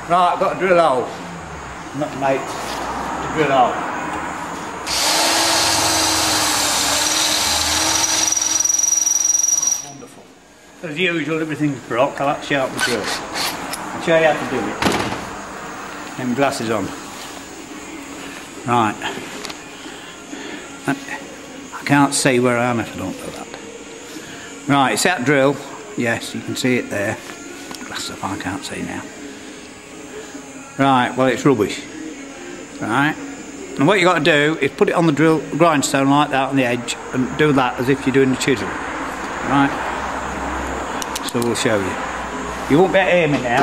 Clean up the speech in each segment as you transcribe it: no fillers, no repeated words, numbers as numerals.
Right, I've got a drill hole. Not mate, to drill hole. Oh, wonderful. As usual, everything's broke. I like to sharpen the drill. I'll show you how to do it. Them glasses on. Right. I can't see where I am if I don't do that. Right, it's that drill. Yes, you can see it there. Glass up, I can't see now. Right, well it's rubbish. Right, and what you got to do is put it on the drill grindstone like that on the edge and do that as if you're doing a chisel. Right, so we'll show you. You won't be able to hear me now.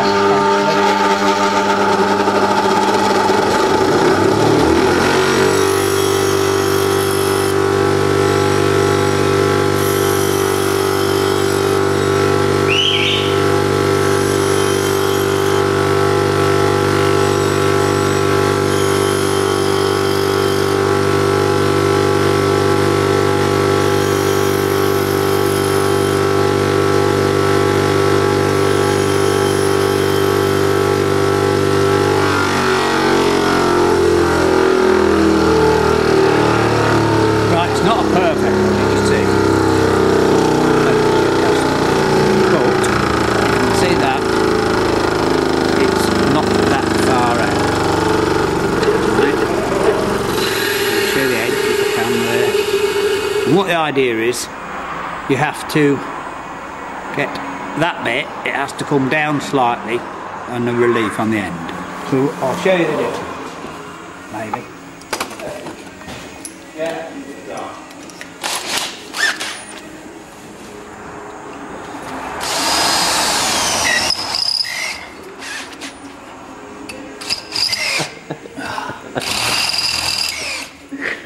And what the idea is, you have to get that bit, it has to come down slightly and a relief on the end. So I'll show you the difference, maybe. Yeah.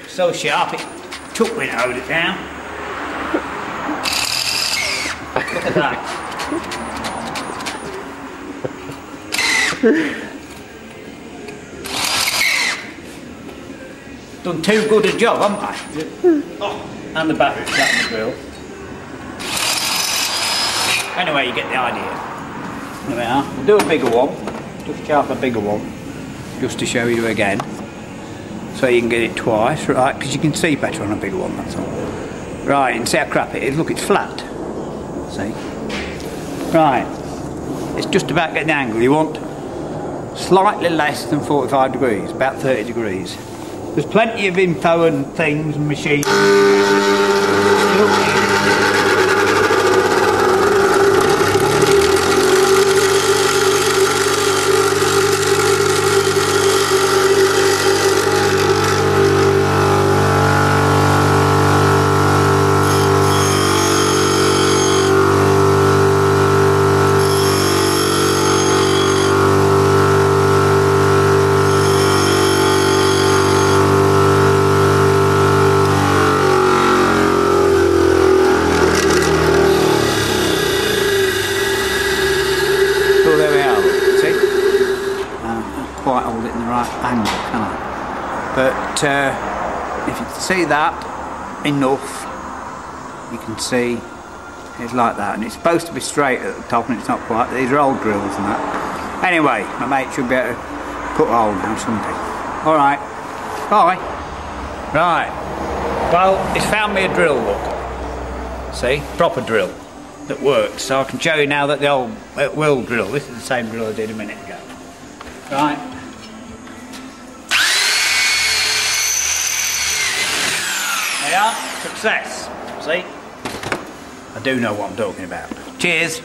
So sharp it took me to hold it down. Look at that. Done too good a job, haven't I? Oh, and the battery's shut in the grill. Anyway, you get the idea. There we are. We'll do a bigger one. Just sharp a bigger one. Just to show you again. So you can get it twice, right? Because you can see better on a bigger one, that's all. Right, and see how crap it is. Look, it's flat. See? Right. It's just about getting the angle. You want slightly less than 45 degrees, about 30 degrees. There's plenty of info and things and machines. Quite hold it in the right angle, can I? But if you see that enough, you can see it's like that, and it's supposed to be straight at the top, and it's not quite. These are old drills and that. Anyway, my mate should be able to put a hole down someday. All right, bye. Right. Well, he's found me a drill. Look, see, proper drill that works. So I can show you now that the old wheel drill. This is the same drill I did a minute ago. Right. There you are. Success. See? I do know what I'm talking about. Cheers.